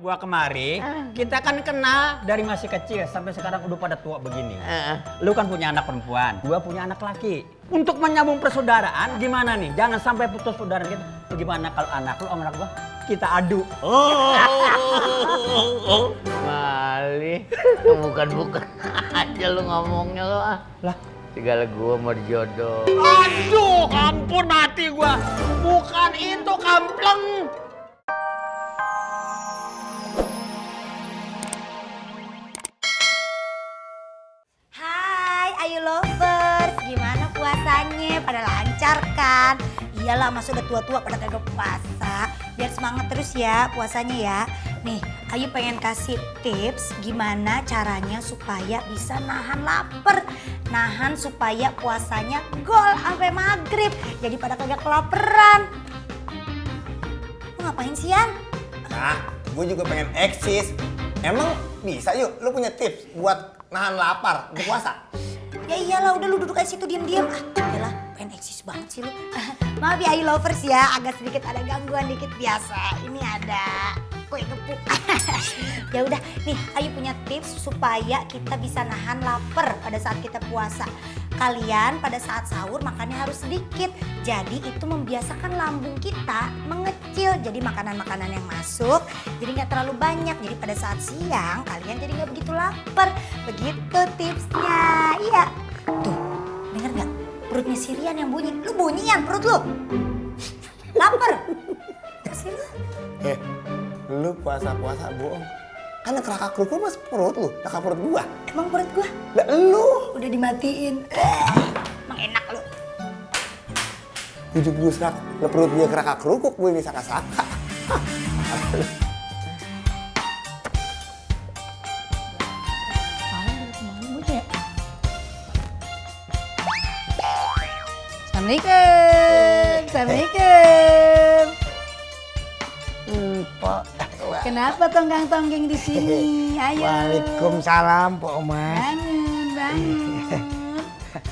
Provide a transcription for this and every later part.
gua kemari, kita kan kenal dari masih kecil sampai sekarang udah pada tua begini. Lu kan punya anak perempuan, gua punya anak laki. Untuk menyambung persaudaraan gimana nih? Jangan sampai putus persaudaraan kita. Bagaimana kalau anak lu sama anak gua kita adu? Mali, bukan aja lu ngomongnya lu ah. Lah, Segala gua mau dijodoh. aduh, ampun mati gua. Bukan itu kampleng. Hai Ayu Lovers, gimana puasanya? Pada lancar kan? Iyalah, masa udah tua-tua pada kagak puasa. Biar semangat terus ya puasanya ya. Nih, Ayu pengen kasih tips gimana caranya supaya bisa nahan lapar. Nahan supaya puasanya gol sampai maghrib. Jadi pada kagak kelaparan. Lu ngapain sih, Yan? Nah, gue juga pengen eksis. Emang bisa yuk, lu punya tips buat nahan lapar untuk puasa? Ya iyalah, udah lu duduk aja situ diam-diam. Iyalah, pengen eksis banget sih lu. Maaf ya Ayu Lovers ya, agak sedikit ada gangguan dikit biasa. Ini ada kue gepuk. Ya udah, nih Ayu punya tips supaya kita bisa nahan lapar pada saat kita puasa. Kalian pada saat sahur makannya harus sedikit. Jadi itu membiasakan lambung kita mengecil. Jadi makanan-makanan yang masuk jadi nggak terlalu banyak. Jadi pada saat siang kalian jadi nggak begitu lapar. Begitu tipsnya. Iya. Tuh, denger nggak? Perutnya Sirian yang bunyi. Lu bunyian perut lu. Lapar. Kasih lu. Lu puasa-puasa bohong. Kan kerakak kerukuk mas perut lu, kerakak perut gua. Emang perut gua? Lah lu. Udah dimatiin. Emang enak lu. Ujuk busrak, lu perut dia kerakak kerukuk, gue ini saka-saka. Assalamualaikum. Assalamualaikum. Pak. Kenapa tonggang-tonggeng di sini? Ayo. Waalaikumsalam, Pak Omas. Bangun.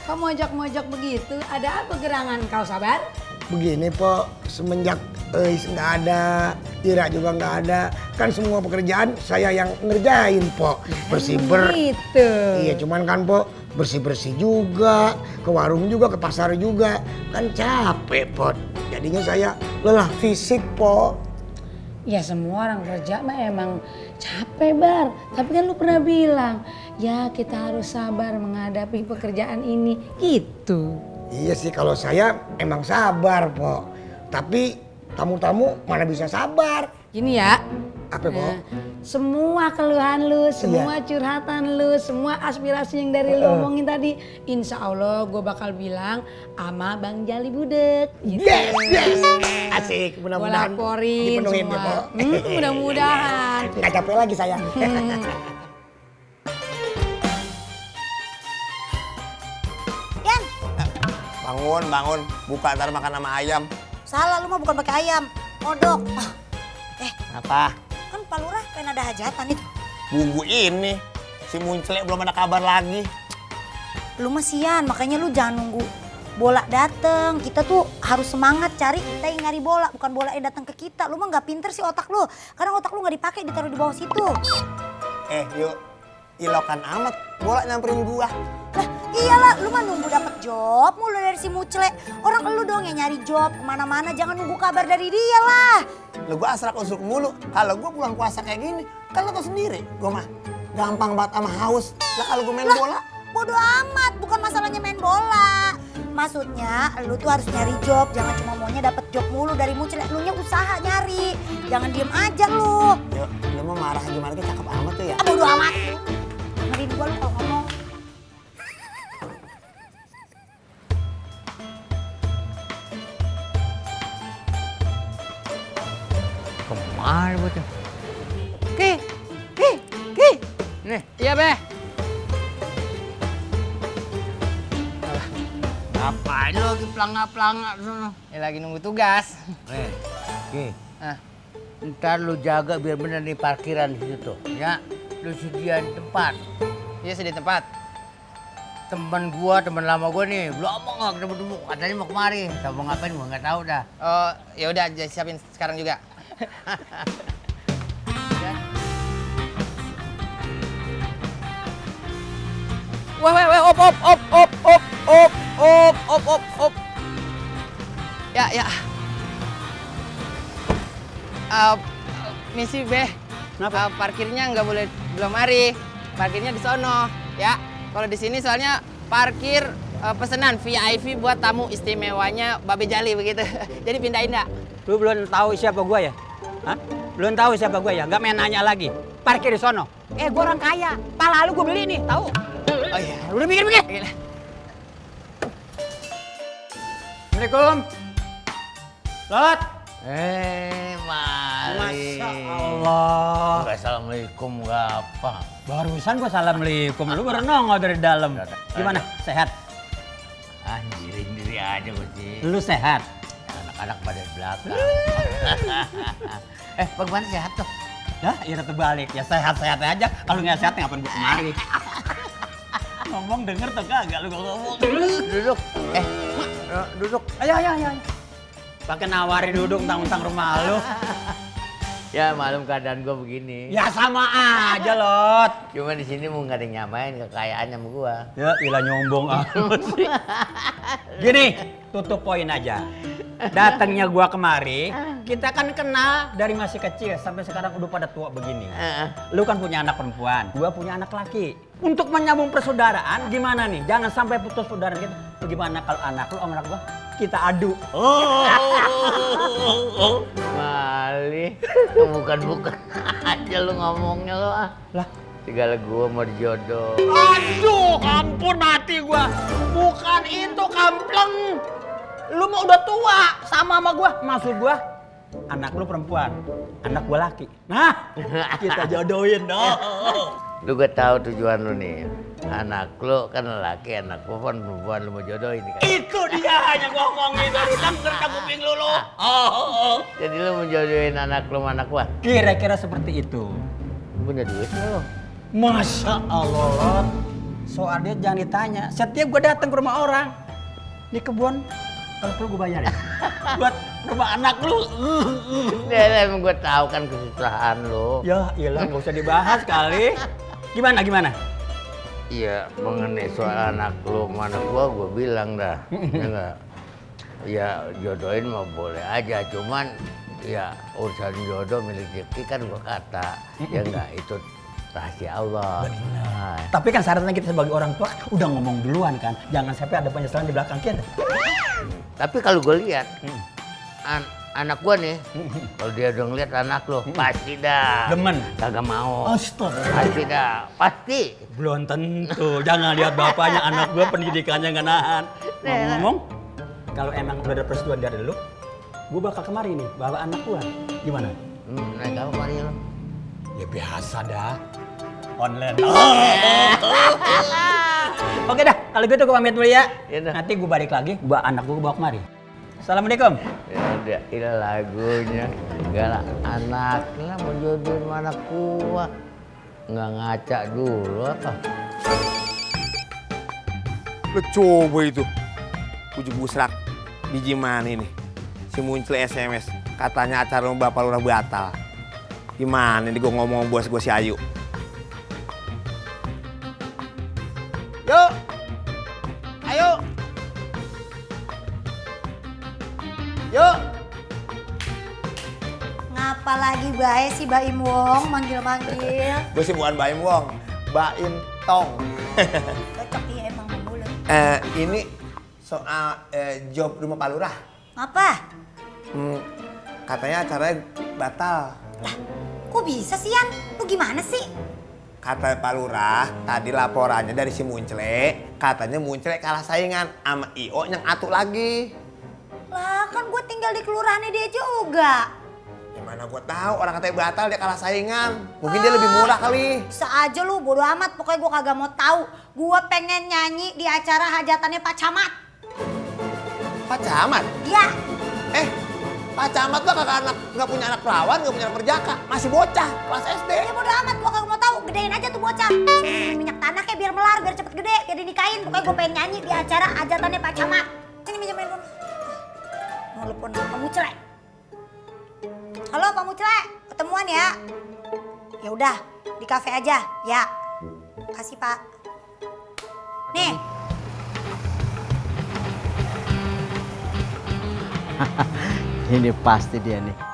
Kok mojok-mojok begitu? Ada apa gerangan kau, Sabar? Begini, Pak, semenjak Eis nggak ada, Ira juga nggak ada, kan semua pekerjaan saya yang ngerjain, Pak. Bersih-bersih. Gitu. Iya, cuman kan, Pak, bersih-bersih juga, ke warung juga, ke pasar juga. Kan capek, Pak. Jadinya saya lelah fisik, Pak. Ya semua orang kerja mah emang capek, Bar. Tapi kan lu pernah bilang, ya kita harus sabar menghadapi pekerjaan ini. Gitu. Iya sih, kalau saya emang sabar, Pak. Tapi tamu-tamu mana bisa sabar. Gini ya. Apa, Pak? Semua keluhan lu, semua curhatan lu, semua aspirasi yang dari lu omongin tadi, insya Allah gue bakal bilang sama Bang Jali Budek. Gitu. Yes. Asik, Gue mudah-mudahan laporin dipenuhin semua. ya, Pak. Mudah-mudahan. Nggak capek lagi saya. Yan, Bangun, buka ntar makan sama ayam. salah lu mah bukan pakai ayam. Kodok. Apa? Kan Pak Lurah pengen ada hajatan itu. Bumbu ini, si Munclek belum ada kabar lagi. Lu mah sian, makanya lu jangan nunggu bola dateng. Kita tuh harus semangat cari, kita yang nyari bola, bukan bola yang datang ke kita. Lu mah nggak pinter sih otak lu. Karena otak lu nggak dipakai, ditaruh di bawah situ. Yuk, ilokan amat, bola nyamperin gua. Lah iyalah, lu mah nunggu dapet job mulu dari si Muclek. Orang lu dong yang nyari job kemana-mana, jangan nunggu kabar dari dia lah. Lah gua asrak usuk mulu. Kalau gua pulang puasa kayak gini, kan lo tau sendiri, gua mah gampang banget sama haus. Lah kalau gua main bola, Bodoh amat, bukan masalahnya main bola. Maksudnya lu tuh harus nyari job, jangan cuma maunya dapet job mulu dari Muclek. Lu nya usaha nyari, jangan diem aja lu. yuk, lu mau marah gimana tuh cakep amat tuh ya. Bodoh amat. Dengerin gua lu kalau ngomong. Kemana bocah? Ki. Nih, iya Beh. Ngapain lo lagi pelanga-pelanga di sana? Ya lagi nunggu tugas. Oke. Ntar lu jaga biar bener nih parkiran di situ, ya. Lu sediain tempat. Iya sudah di tempat. Temen lama gua nih, belum nggak ketemu. Katanya mau kemari. Tahu mau ngapain gua nggak tahu dah. Oh ya udah siapin sekarang juga. Ya. op. Ya. Misi Be. Kenapa? Parkirnya nggak boleh belum hari. Parkirnya di sono, ya. Kalau di sini soalnya parkir pesanan VIP buat tamu istimewanya Babe Jali begitu. Jadi pindahin dah. Lu belum tahu siapa gua ya? Hah? Belum tahu siapa gua ya? Nggak main nanya lagi. Parkir di sono. Gua orang kaya. Pala lu gua beli nih, tahu? Oh iya. Udah mikir. Assalamualaikum. Lot. Mali. Masya Allah. Enggak assalamualaikum enggak apa. Barusan gua assalamualaikum. Lu baru nongol dari dalam. Gimana? Sehat? Diri aja Gusti. Lu sehat? Anak-anak pada di belakang. Bagaimana sehat tuh? Dah, iya terbalik. Ya sehat-sehat aja. Kalau nggak sehat ngapain gua kemari? Ngomong denger tuh kagak lu ngomong. Duduk. Duduk. Ayo. Pakai nawarin duduk tentang rumah lu. Ya malum keadaan gua begini. Ya sama aja, Lot. Cuma di sini mau nggak ada yang nyamain kekayaan sama gua. Ya, ilah nyombong amat sih. Gini, tutup poin aja. Datangnya gua kemari, kita kan kenal dari masih kecil sampai sekarang udah pada tua begini. Lu kan punya anak perempuan, gua punya anak laki. Untuk menyambung persaudaraan gimana nih? Jangan sampai putus persaudaraan kita. Bagaimana kalau anak lu sama anak gua kita adu? Mali, bukan aja lu ngomongnya lu ah. Lah, Segala gua mau dijodoh. aduh, ampun mati gua. Bukan itu kampleng. Lu mah udah tua sama gua. Maksud gua, anak lu perempuan, anak gua laki. Nah, kita jodohin dong. Lu gak tahu tujuan lu nih. Anak lu kan laki, anak gua kan perempuan, lu mau jodohin kan. Itu dia hanya ngomongin baru denger ke kuping lu. Jadi lu mau jodohin anak lu sama anak gua. Kira-kira seperti itu. Lu punya duit lu. Masya Allah, Lot. Soal dia jangan ditanya. Setiap gua datang ke rumah orang, di kebun, kalau perlu gua bayar ya. Buat rumah anak lu. Ya emang gua tahu kan kesusahan lu. Ya iyalah, gak usah dibahas kali. Gimana? Iya, mengenai soal anak lu sama anak gua bilang dah. Ya enggak? Ya jodohin mah boleh aja, cuman ya urusan jodoh milik rezeki kan gua kata. Ya enggak, itu rahasia Allah. Nah, Tapi kan syaratnya kita sebagai orang tua udah ngomong duluan kan. Jangan sampai ada penyesalan di belakang kita. tapi kalau gua lihat anak gua nih, kalau dia udah ngeliat anak lu, pasti dah. Demen. Kagak mau. Astaga. Pasti dah, pasti. Belum tentu. Jangan lihat bapaknya, anak gua pendidikannya nggak nahan. Ngomong-ngomong, kalau emang udah ada persetujuan dari lu, gua bakal kemari nih, bawa anak gua. Gimana? Naik apa mari lu? Ya biasa dah. Online. Oke dah, kalau gitu gua pamit dulu ya. Iya dah. Nanti gua balik lagi, gua anak gua bawa kemari. Assalamualaikum. Ya udah, ini lagunya. Galak anak lah mau jodohin sama anak gua. Nggak ngaca dulu apa? Lu coba itu. Ujuk busrak. Biji mana ini? Si muncul SMS. Katanya acara rumah bapak lu udah batal. Gimana nih gue ngomong bos gue si Ayu? Yuk! Ayo! Yuk! Ngapa lagi bae si Baim Wong manggil-manggil? Gue sih bukan Baim Wong, Baim Tong. Cocok ya emang mulut. Ini soal job rumah Pak Lurah. Ngapa? Katanya acaranya batal. Lah, kok bisa sih Yan? Lu gimana sih? Kata Pak Lurah, tadi laporannya dari si Muncle, katanya Muncle kalah saingan sama I.O. yang atu lagi. Lah kan gue tinggal di kelurahannya dia juga. Ya mana gue tahu orang katanya batal dia kalah saingan. Mungkin dia lebih murah kali. Bisa aja lu, bodo amat. Pokoknya gue kagak mau tahu. Gue pengen nyanyi di acara hajatannya Pak Camat. Pak Camat? Iya. Pak Camat tuh nggak punya anak perawan, nggak punya anak perjaka. Masih bocah, kelas SD. Ya bodo amat, gue kagak mau tahu. Gedein aja tuh bocah. Sini minyak tanah kayak biar melar, biar cepet gede, biar dinikahin. Pokoknya gue pengen nyanyi di acara hajatannya Pak Camat. Sini minjemin gue. Mau telepon Pak Mucle. Halo Pak Mucle, ketemuan ya. Ya udah, di kafe aja. Ya. Kasih Pak. Nih. Ini pasti dia nih.